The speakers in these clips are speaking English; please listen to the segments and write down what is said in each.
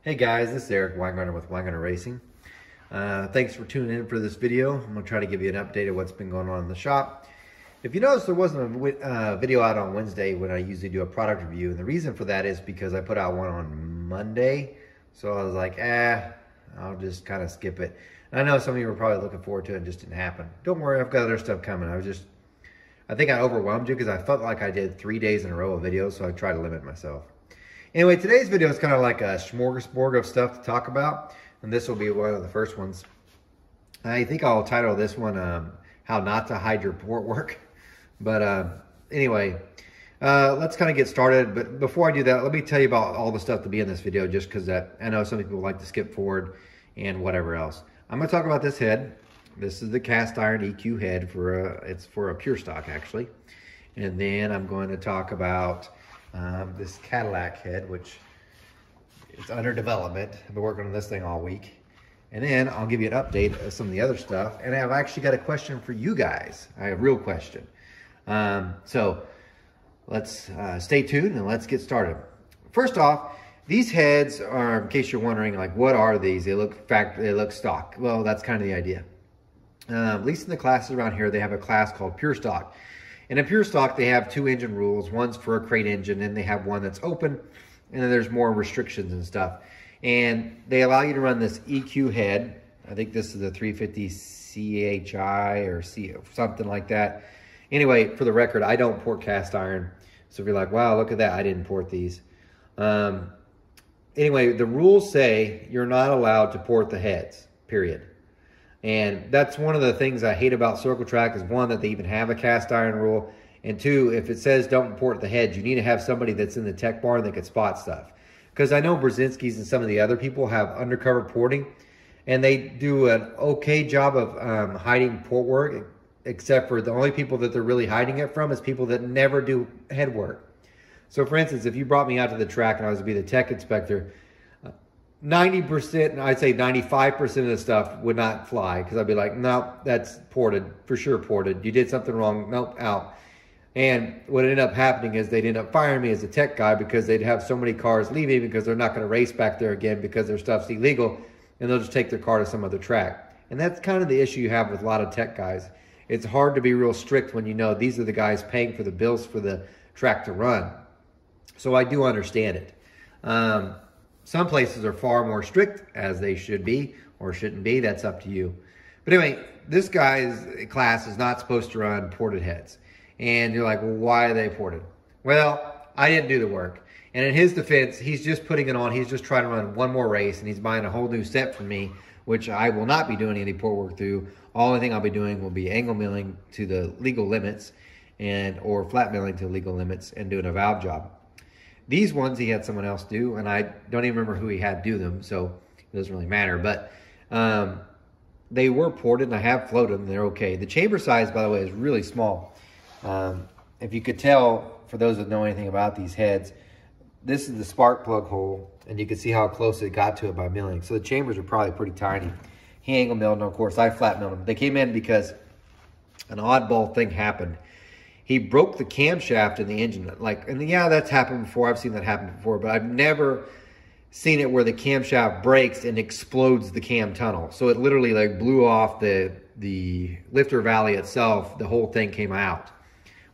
Hey guys, this is Eric Weingartner with Weingartner Racing. Thanks for tuning in for this video. I'm going to try to give you an update of what's been going on in the shop. If you notice, there wasn't a video out on Wednesday when I usually do a product review, and the reason for that is because I put out one on Monday, so I was like, I'll just kind of skip it. And I know some of you were probably looking forward to it and it just didn't happen. Don't worry, I've got other stuff coming. I think I overwhelmed you because I felt like I did 3 days in a row of videos, so I try to limit myself. Anyway, today's video is kind of like a smorgasbord of stuff to talk about, and this will be one of the first ones. I think I'll title this one, How Not to Hide Your Port Work. But anyway, let's kind of get started. But before I do that, let me tell you about all the stuff to be in this video, just because I know some people like to skip forward and whatever else. I'm going to talk about this head. This is the cast iron EQ head it's for a pure stock, actually. And then I'm going to talk about this Cadillac head, which is under development. I've been working on this thing all week. And then I'll give you an update of some of the other stuff. And I've actually got a question for you guys. I have a real question. So let's stay tuned and let's get started. First off, these heads are, in case you're wondering, like, what are these? They look stock. Well, that's kind of the idea. At least in the classes around here, they have a class called pure stock. And in pure stock, they have two engine rules. One's for a crate engine, and they have one that's open, and then there's more restrictions and stuff. And they allow you to run this EQ head. I think this is a 350 CHI or something like that. Anyway, for the record, I don't port cast iron. So if you're like, wow, look at that, I didn't port these. Anyway, the rules say you're not allowed to port the heads, period. And that's one of the things I hate about Circle Track is, one, that they even have a cast iron rule. And two, if it says don't port the heads, you need to have somebody that's in the tech barn that can spot stuff. Because I know Brzezinski's and some of the other people have undercover porting, and they do an okay job of hiding port work, except for the only people that they're really hiding it from is people that never do head work. So for instance, if you brought me out to the track and I was to be the tech inspector, 90%, I'd say 95% of the stuff would not fly, because I'd be like, no, that's ported, for sure ported. You did something wrong, nope, out. And what ended up happening is they'd end up firing me as a tech guy because they'd have so many cars leaving because they're not going to race back there again because their stuff's illegal, and they'll just take their car to some other track. And that's kind of the issue you have with a lot of tech guys. It's hard to be real strict when you know these are the guys paying for the bills for the track to run. So I do understand it. Some places are far more strict, as they should be or shouldn't be. That's up to you. But anyway, this guy's class is not supposed to run ported heads. And you're like, well, why are they ported? Well, I didn't do the work. And in his defense, he's just putting it on. He's just trying to run one more race, and he's buying a whole new set from me, which I will not be doing any port work through. Only thing I'll be doing will be angle milling to the legal limits or flat milling to the legal limits and doing a valve job. These ones he had someone else do, and I don't even remember who he had do them, so it doesn't really matter. But they were ported, and I have floated them, and they're okay. The chamber size, by the way, is really small. If you could tell, for those that know anything about these heads, this is the spark plug hole, and you can see how close it got to it by milling. So the chambers are probably pretty tiny. He angle milled, and of course I flat milled them. They came in because an oddball thing happened. He broke the camshaft in the engine. And yeah, that's happened before. I've seen that happen before, but I've never seen it where the camshaft breaks and explodes the cam tunnel. So it literally like blew off the lifter valley itself. The whole thing came out,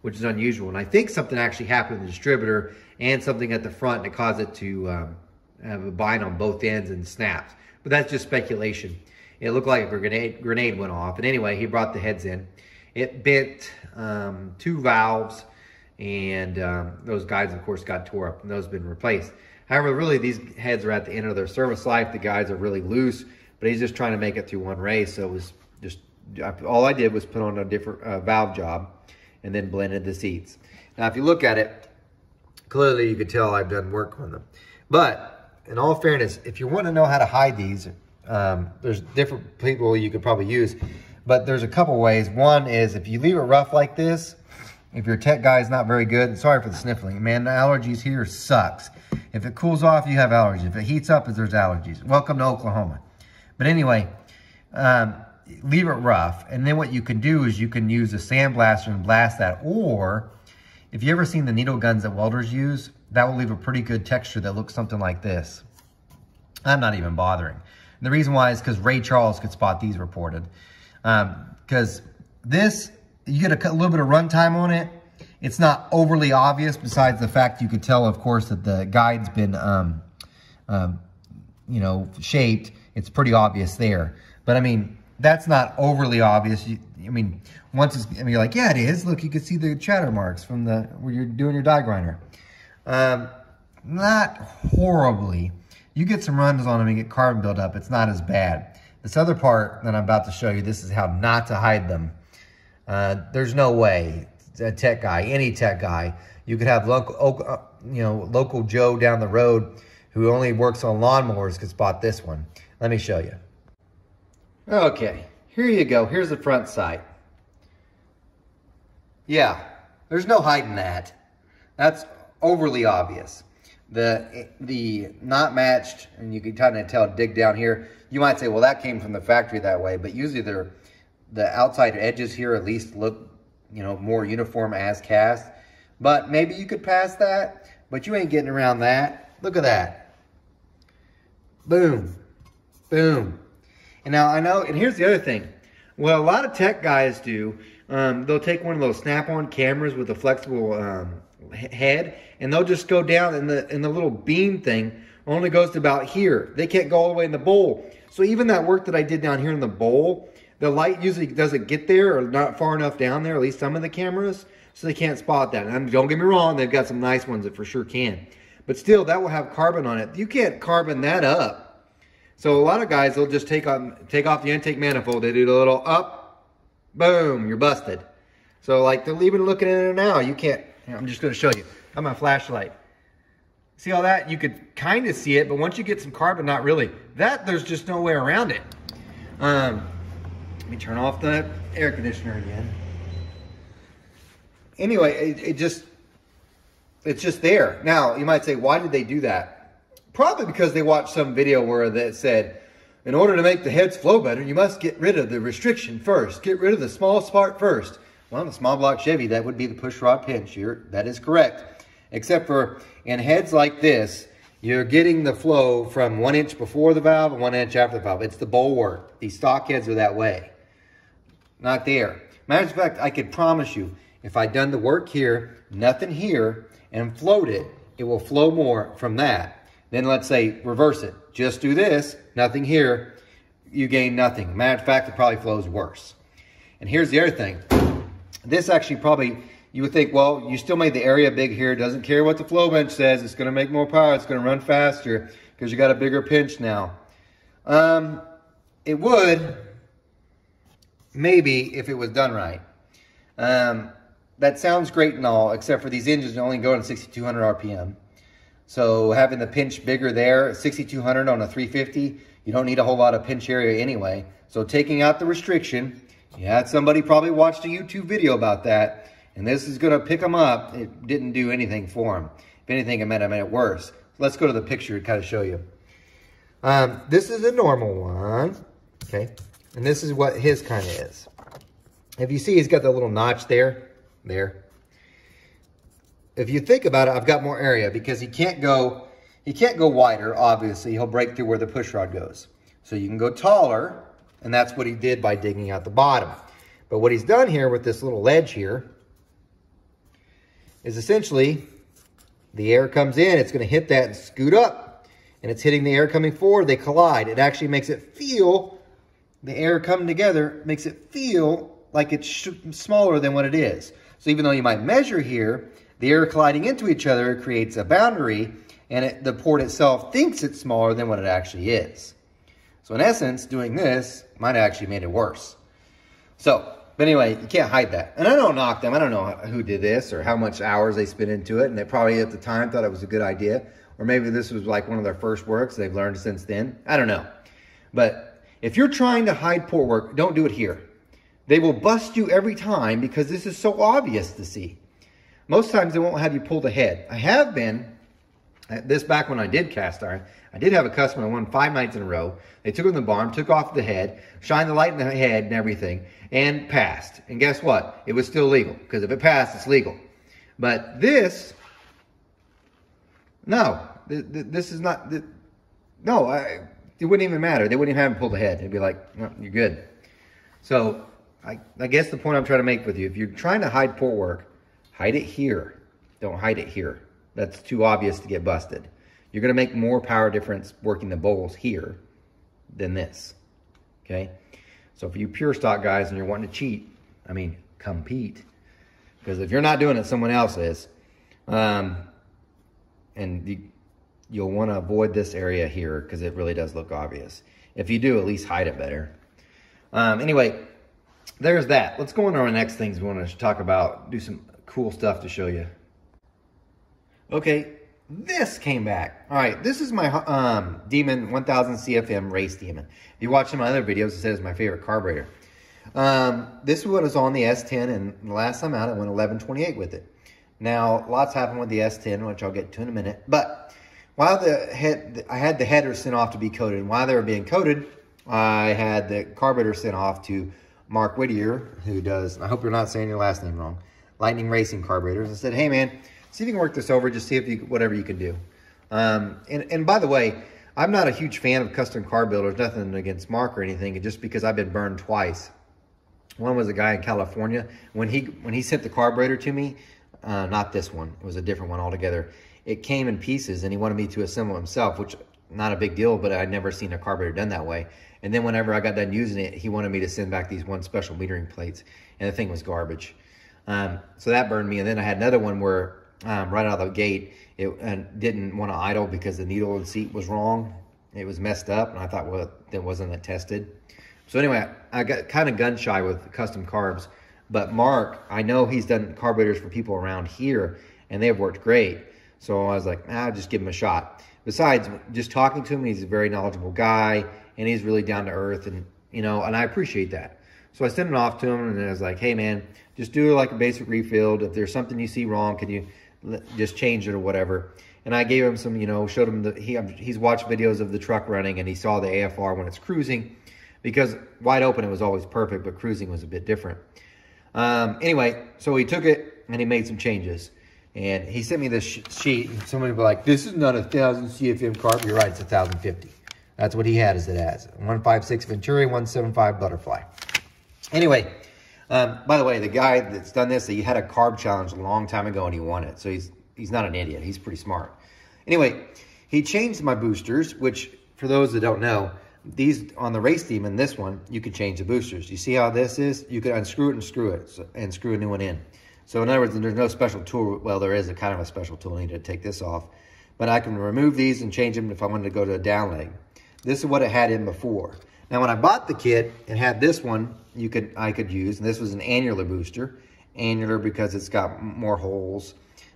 which is unusual. And I think something actually happened in the distributor and something at the front that caused it to have a bind on both ends and snapped. But that's just speculation. It looked like a grenade went off. And anyway, he brought the heads in. It bent two valves, and those guides, of course, got tore up, and those have been replaced. However, really, these heads are at the end of their service life. The guides are really loose, but he's just trying to make it through one race. So it was just, all I did was put on a different valve job and then blended the seats. Now, if you look at it, clearly you could tell I've done work on them. But in all fairness, if you want to know how to hide these, there's different people you could probably use. But there's a couple ways. One is if you leave it rough like this, if your tech guy is not very good, sorry for the sniffling. Man, the allergies here sucks. If it cools off, you have allergies. If it heats up, there's allergies. Welcome to Oklahoma. But anyway, leave it rough. And then what you can do is you can use a sandblaster and blast that. Or if you ever seen the needle guns that welders use, that will leave a pretty good texture that looks something like this. I'm not even bothering. And the reason why is because Ray Charles could spot these reported. Because this, you get a little bit of runtime on it. It's not overly obvious, besides the fact you could tell, of course, that the guide's been, you know, shaped. It's pretty obvious there. But I mean, that's not overly obvious. I mean, once it's, I mean, you're like, yeah, it is. Look, you can see the chatter marks from the, where you're doing your die grinder. Not horribly. You get some runs on them and get carbon buildup, it's not as bad. This other part that I'm about to show you, this is how not to hide them. There's no way a tech guy, any tech guy, you could have local, you know, local Joe down the road who only works on lawnmowers could spot this one. Let me show you. Okay, here you go. Here's the front sight. Yeah, there's no hiding that. That's overly obvious. The not matched, and you can kind of tell, dig down here. You might say, well, that came from the factory that way, but usually the outside edges here at least look, you know, more uniform as cast. But maybe you could pass that, but you ain't getting around that. Look at that. Boom, boom. And now I know, and here's the other thing. What a lot of tech guys do, they'll take one of those snap-on cameras with a flexible head, and they'll just go down in the little beam thing, only goes to about here. They can't go all the way in the bowl. So even that work that I did down here in the bowl, the light usually doesn't get there, or not far enough down there, at least some of the cameras, so they can't spot that. And don't get me wrong, they've got some nice ones that for sure can. But still, that will have carbon on it. You can't carbon that up. So a lot of guys, they'll just take off the intake manifold. They do the little up, boom, you're busted. So like they're even looking at it now. You can't, I'm just going to show you. I'm my flashlight. See all that? You could kind of see it, but once you get some carbon, not really. That, there's just no way around it. Let me turn off the air conditioner again. Anyway, it's just there. Now, you might say, why did they do that? Probably because they watched some video where that said, in order to make the heads flow better, you must get rid of the restriction first. Get rid of the small part first. Well, the small block Chevy, that would be the push rod pinch here. That is correct. Except for in heads like this, you're getting the flow from 1 inch before the valve and 1 inch after the valve. It's the bowl work. These stock heads are that way. Not there. Matter of fact, I could promise you, if I'd done the work here, nothing here, and flowed it, it will flow more from that. Then let's say reverse it. Just do this, nothing here, you gain nothing. Matter of fact, it probably flows worse. And here's the other thing. This actually probably, you would think, well, you still made the area big here. Doesn't care what the flow bench says. It's going to make more power. It's going to run faster because you got a bigger pinch now. It would, maybe, if it was done right. That sounds great and all, except for these engines only go at 6,200 RPM. So having the pinch bigger there, 6,200 on a 350, you don't need a whole lot of pinch area anyway. So taking out the restriction, you had somebody probably watched a YouTube video about that, and this is going to pick them up. It didn't do anything for them. If anything, it made it worse. Let's go to the picture to kind of show you. This is a normal one, okay? And this is what his kind of is. If you see, he's got the little notch there. If you think about it, I've got more area because he can't go wider, obviously. He'll break through where the push rod goes. So you can go taller, and that's what he did by digging out the bottom. But what he's done here with this little ledge here is essentially the air comes in, it's going to hit that and scoot up, and it's hitting the air coming forward. They collide. It actually makes it feel, the air coming together makes it feel like it's smaller than what it is. So even though you might measure here, the air colliding into each other creates a boundary, and the port itself thinks it's smaller than what it actually is. So in essence, doing this might have actually made it worse. So, but anyway, you can't hide that. And I don't knock them. I don't know who did this or how much hours they spent into it, and they probably at the time thought it was a good idea. Or maybe this was like one of their first works they've learned since then. I don't know. But if you're trying to hide port work, don't do it here. They will bust you every time because this is so obvious to see. Most times they won't have you pull the head. I have been, this back when I did cast iron, I did have a customer that won 5 nights in a row. They took it in the barn, took off the head, shined the light in the head and everything, and passed. And guess what? It was still legal, because if it passed, it's legal. But this, no, this is not, No, it wouldn't even matter. They wouldn't even have to pull the head. They'd be like, no, you're good. So I guess the point I'm trying to make with you, if you're trying to hide port work, hide it here. Don't hide it here. That's too obvious to get busted. You're going to make more power difference working the bowls here than this. Okay? So for you pure stock guys and you're wanting to cheat, I mean, compete. Because if you're not doing it, someone else is. And you'll want to avoid this area here because it really does look obvious. If you do, at least hide it better. Anyway, there's that. Let's go on to our next things we want to talk about. Do some cool stuff to show you. Okay, this came back. All right, this is my Demon 1000 CFM race Demon. If you watch some of my other videos, it says it's my favorite carburetor. This one was on the S10, and the last time out, I went 1128 with it. Now, lots happened with the S10, which I'll get to in a minute. But while I had the headers sent off to be coated, and while they were being coated, I had the carburetor sent off to Mark Whittier, who does, I hope you're not saying your last name wrong, Lightning Racing Carburetors. I said, hey man, see if you can work this over, just see if you, whatever you can do. And by the way, I'm not a huge fan of custom carb builders, nothing against Mark or anything, just because I've been burned twice. One was a guy in California. When he sent the carburetor to me, not this one, it was a different one altogether. It came in pieces and he wanted me to assemble himself, which not a big deal, but I'd never seen a carburetor done that way. And then whenever I got done using it, he wanted me to send back these one special metering plates, and the thing was garbage. So that burned me. And then I had another one where right out of the gate, it didn't want to idle because the needle and seat was wrong. It was messed up, and I thought, well, that wasn't tested. So anyway, I got kind of gun shy with custom carbs, but Mark, I know he's done carburetors for people around here, and they have worked great. So I was like, I'll just give him a shot. Besides, just talking to him, he's a very knowledgeable guy, and he's really down to earth, and and I appreciate that. So I sent it off to him, and I was like, hey man, just do like a basic refill. If there's something you see wrong, can you just change it or whatever? And I gave him some, showed him he's watched videos of the truck running, and he saw the AFR when it's cruising, because wide open it was always perfect, but cruising was a bit different. Anyway, so he took it and he made some changes. And he sent me this sheet, and somebody was like, this is not 1000 CFM carb. You're right, it's 1050. That's what he had as it as. 156 Venturi, 175 Butterfly. Anyway, by the way, the guy that's done this, he had a carb challenge a long time ago and he won it. So he's not an idiot. He's pretty smart. Anyway, he changed my boosters, which for those that don't know, these on the Race Demon, this one, you could change the boosters. You see how this is? You could unscrew it and screw it and screw a new one in. So in other words, there's no special tool. Well, there is a kind of a special tool. I need to take this off. But I can remove these and change them if I wanted to go to a down leg. This is what it had in before. Now, when I bought the kit, it had this one I could use. And this was an annular booster. Annular because it's got more holes.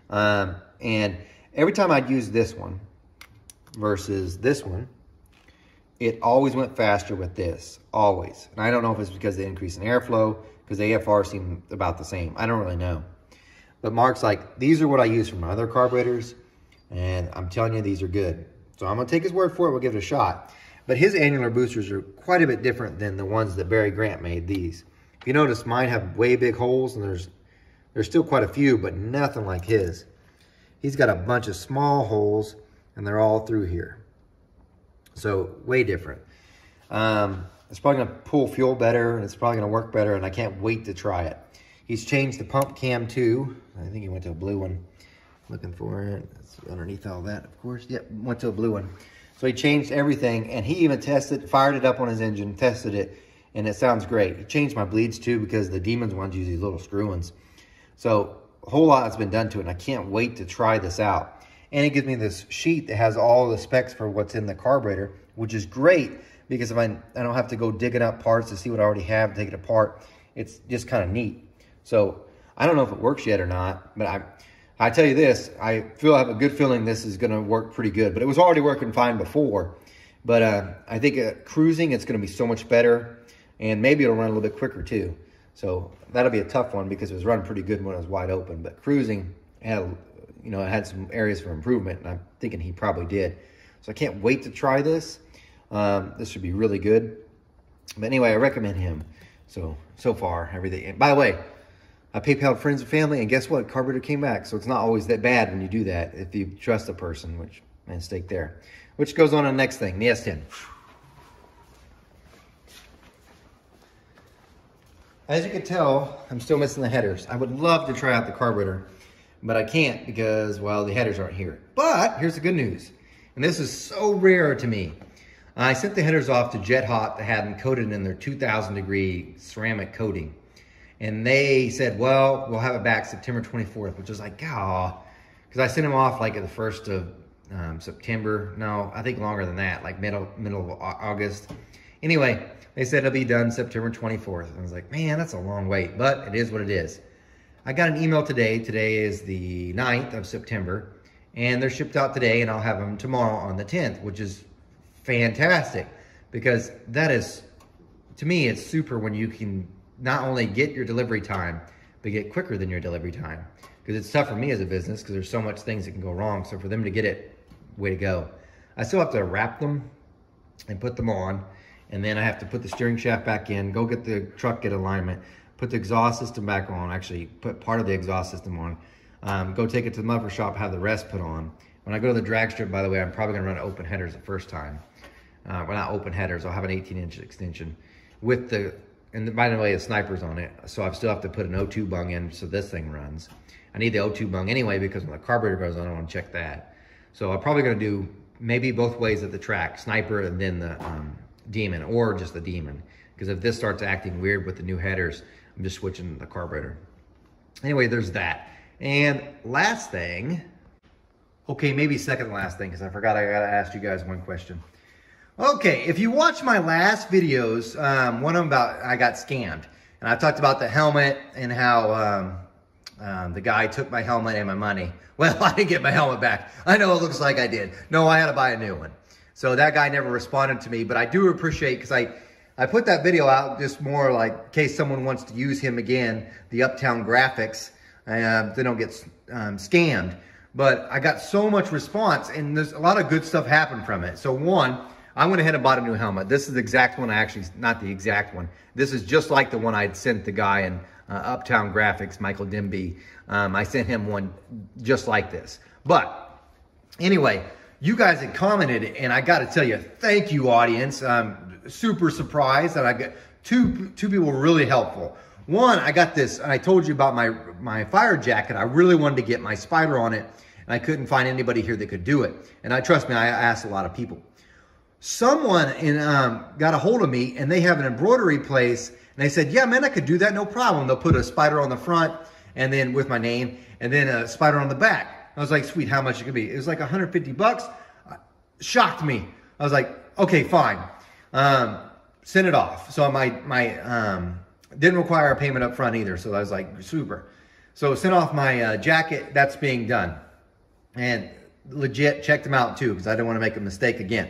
And every time I'd use this one versus this one, it always went faster with this. Always. And I don't know if it's because of the increase in airflow, because the AFR seemed about the same. I don't really know. But Mark's like, these are what I use for my other carburetors, and I'm telling you, these are good. So I'm going to take his word for it. We'll give it a shot. But his annular boosters are quite a bit different than the ones that Barry Grant made, these. If you notice, mine have way big holes, and there's still quite a few, but nothing like his. He's got a bunch of small holes, and they're all through here. So, way different. It's probably going to pull fuel better, and it's probably going to work better, and I can't wait to try it. He's changed the pump cam too. I think he went to a blue one. Looking for it. It's underneath all that, of course. Yep, went to a blue one. So he changed everything, and he even fired it up on his engine, tested it, and it sounds great. He changed my bleeds too, because the Demons ones use these little screw-ins. So, a whole lot has been done to it, and I can't wait to try this out. And it gives me this sheet that has all the specs for what's in the carburetor, which is great, because if I don't have to go digging up parts to see what I already have, take it apart. It's just kind of neat. So I don't know if it works yet or not, but I tell you this, I have a good feeling this is going to work pretty good. But it was already working fine before. But I think cruising, it's going to be so much better, and maybe it'll run a little bit quicker too. So that'll be a tough one, because it was running pretty good when it was wide open. But cruising had, it had some areas for improvement, and I'm thinking he probably did. So I can't wait to try this. This should be really good. But anyway, I recommend him. So far, everything. And by the way, I PayPal'd friends and family, and guess what? Carburetor came back. So it's not always that bad when you do that, if you trust a person, which and stake there. Which goes on to the next thing, the S10. As you can tell, I'm still missing the headers. I would love to try out the carburetor, but I can't because, well, the headers aren't here. But here's the good news, and this is so rare to me. I sent the headers off to Jet Hot to have them coated in their 2,000 degree ceramic coating. And they said, well, we'll have it back September 24th, which was like, oh, because I sent them off like at the 1st of September. No, I think longer than that, like middle of August. Anyway, they said it'll be done September 24th. I was like, man, that's a long wait, but it is what it is. I got an email today. Today is the 9th of September, and they're shipped out today, and I'll have them tomorrow on the 10th, which is fantastic, because that is, to me, it's super when you can not only get your delivery time, but get quicker than your delivery time. Because it's tough for me as a business, because there's so much things that can go wrong. So for them to get it, way to go. I still have to wrap them and put them on, and then I have to put the steering shaft back in, go get the truck, get alignment, put the exhaust system back on, actually put part of the exhaust system on, go take it to the muffler shop, have the rest put on. When I go to the drag strip, by the way, I'm probably gonna run open headers the first time. Well, not open headers, I'll have an 18-inch extension with the, and by the way, the sniper's on it, so I still have to put an O2 bung in so this thing runs. I need the O2 bung anyway, because when the carburetor goes on, I wanna check that. So I'm probably gonna do maybe both ways at the track, sniper and then the Demon, or just the Demon. Because if this starts acting weird with the new headers, I'm just switching the carburetor. Anyway, there's that. And last thing, okay, maybe second to last thing, because I forgot I gotta ask you guys one question. Okay, if you watch my last videos, one of them about I got scammed. And I talked about the helmet and how the guy took my helmet and my money. Well, I didn't get my helmet back. I know it looks like I did. No, I had to buy a new one. So that guy never responded to me, but I do appreciate, because I put that video out just more like in case someone wants to use him again, the Uptown graphics, they don't get scammed. But I got so much response, and there's a lot of good stuff happened from it. So one, I went ahead and bought a new helmet. This is the exact one, not the exact one. This is just like the one I'd sent the guy in Uptown Graphics, Michael Dimby. I sent him one just like this. But anyway, you guys had commented, and I got to tell you, thank you, audience. I'm super surprised that I got two people were really helpful. One, I got this, and I told you about my fire jacket. I really wanted to get my spider on it, and I couldn't find anybody here that could do it. And trust me, I asked a lot of people. Someone got a hold of me, and they have an embroidery place, and they said, yeah, man, I could do that, no problem. They'll put a spider on the front, and then with my name, and then a spider on the back. I was like, sweet, how much it could be? It was like 150 bucks. Shocked me. I was like, okay, fine. Send it off. So my didn't require a payment up front either. So I was like, super. So sent off my jacket. That's being done. And legit checked them out too, because I didn't want to make a mistake again.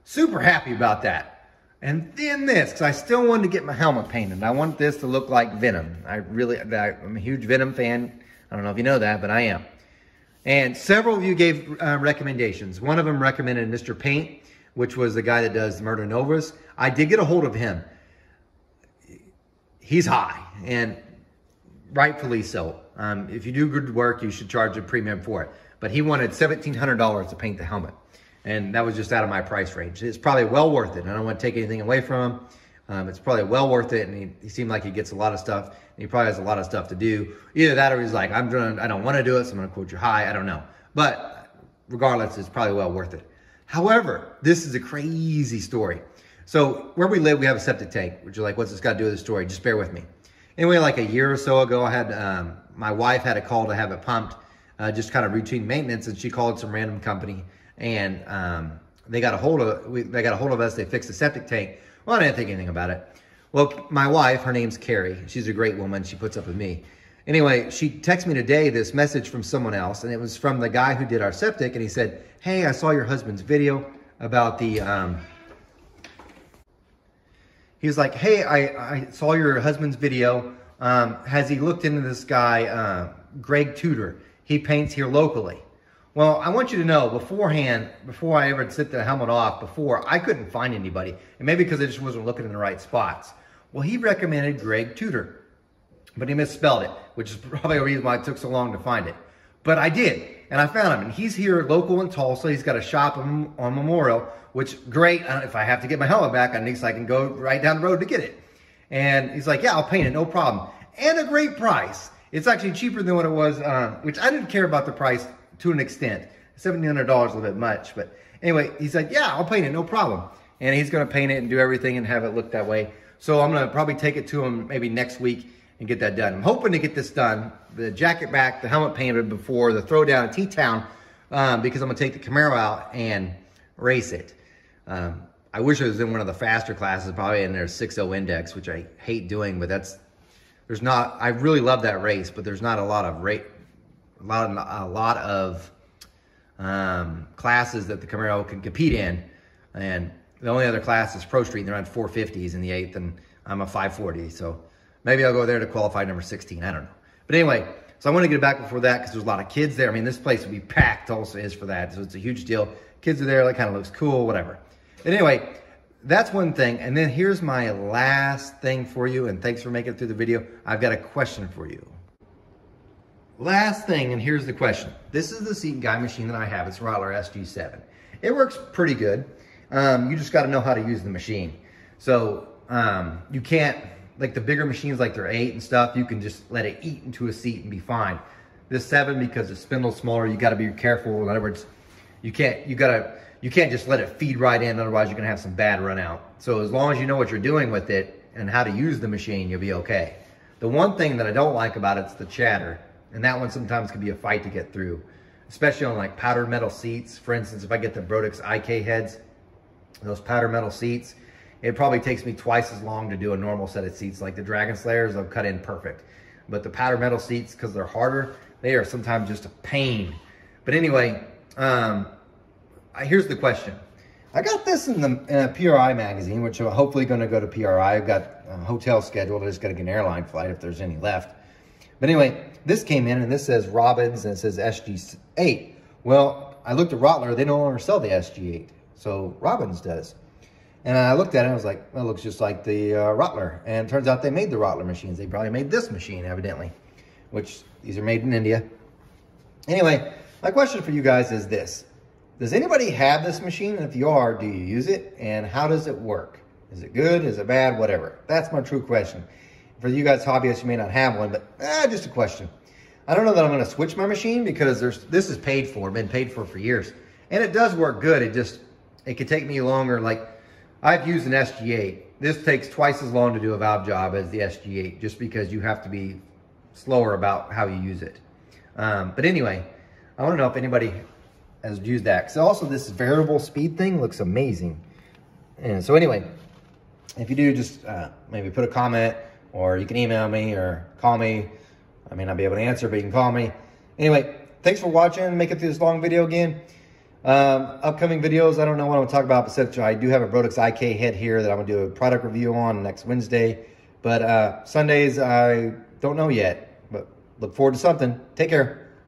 Super happy about that. And then this, because I still wanted to get my helmet painted. I want this to look like Venom. I'm a huge Venom fan. I don't know if you know that, but I am. And several of you gave recommendations. One of them recommended Mr. Paint, which was the guy that does Murder Novas. I did get a hold of him. He's high, and rightfully so. If you do good work, you should charge a premium for it. But he wanted $1,700 to paint the helmet. And that was just out of my price range. It's probably well worth it. I don't want to take anything away from him. It's probably well worth it, and he seemed like he gets a lot of stuff, and he probably has a lot of stuff to do. Either that, or he's like, I don't want to do it, so I'm going to quote you high. I don't know. But regardless, it's probably well worth it. However, this is a crazy story. So where we live, we have a septic tank, which you're like, what's this got to do with the story? Just bear with me. Anyway, like a year or so ago, I had my wife had a call to have it pumped, just kind of routine maintenance, and she called some random company, and they got a hold of us. They fixed the septic tank. Well, I didn't think anything about it. Well, my wife, her name's Carrie. She's a great woman. She puts up with me. Anyway, she texted me today this message from someone else, and it was from the guy who did our septic, and he said, hey, I saw your husband's video about the, he was like, hey, I saw your husband's video. Has he looked into this guy, Greg Tudor? He paints here locally. Well, I want you to know beforehand, before I ever set the helmet off, I couldn't find anybody. And maybe because I just wasn't looking in the right spots. Well, he recommended Greg Tudor, but he misspelled it, which is probably a reason why it took so long to find it. But I did. and I found him, and he's here local in Tulsa. He's got a shop on Memorial, which great. If I have to get my helmet back, at least I can go right down the road to get it. And he's like, yeah, I'll paint it, no problem. And a great price. It's actually cheaper than what it was, which I didn't care about the price to an extent. $1,700 a little bit much, but anyway, he's like, yeah, I'll paint it, no problem. And he's gonna paint it and do everything and have it look that way. So I'm gonna probably take it to him maybe next week and get that done. I'm hoping to get this done, the jacket back, the helmet painted before the throwdown at T-Town, because I'm gonna take the Camaro out and race it. I wish it was in one of the faster classes, probably in their 6.0 index, which I hate doing, but I really love that race, but there's not a lot of classes that the Camaro can compete in. And the only other class is Pro Street, and they're on 450s in the 8th, and I'm a 540, so maybe I'll go there to qualify number 16, I don't know. But anyway, so I want to get back before that because there's a lot of kids there. I mean, this place would be packed, Tulsa is for that, so it's a huge deal. Kids are there, that kind of looks cool, whatever. But anyway, that's one thing. And then here's my last thing for you, and thanks for making it through the video. I've got a question for you. Last thing, and here's the question. This is the seat and guide machine that I have. It's Rotler Sg7. It works pretty good. You just got to know how to use the machine. So you can't, like the bigger machines like their 8 and stuff, you can just let it eat into a seat and be fine. This 7, because the spindle's smaller, you got to be careful. In other words, you can't just let it feed right in, otherwise you're gonna have some bad run out. So as long as you know what you're doing with it and how to use the machine, you'll be okay. The one thing that I don't like about it's the chatter, and that one sometimes can be a fight to get through, especially on like powdered metal seats. For instance, if I get the Brodix IK heads, those powder metal seats, it probably takes me twice as long to do a normal set of seats. Like the Dragon Slayers, they'll cut in perfect. But the powder metal seats, because they're harder, they are sometimes just a pain. But anyway, here's the question. I got this in a PRI magazine, which I'm hopefully going to go to PRI. I've got a hotel scheduled. I just got to get an airline flight if there's any left. But anyway, this came in, and this says Robbins, and it says SG8. Well, I looked at Rotler. They no longer sell the SG8, so Robbins does. And I looked at it, and I was like, well, it looks just like the Rotler. And it turns out they made the Rotler machines. They probably made this machine, evidently, which these are made in India. Anyway, my question for you guys is this. Does anybody have this machine? And if you are, do you use it? And how does it work? Is it good? Is it bad? Whatever. That's my true question. For you guys hobbyists, you may not have one, but just a question. I don't know that I'm going to switch my machine because this is paid for, been paid for years. And it does work good. It could take me longer. Like I've used an SG8. This takes twice as long to do a valve job as the SG8 just because you have to be slower about how you use it. But anyway, I want to know if anybody has used that. So also this variable speed thing looks amazing. And so anyway, if you do, just maybe put a comment, or you can email me or call me. I may not be able to answer, but you can call me. Anyway, thanks for watching. Make it through this long video again. Upcoming videos, I don't know what I'm gonna talk about, but I do have a Brodix IK head here that I'm gonna do a product review on next Wednesday. But Sundays, I don't know yet, but look forward to something. Take care.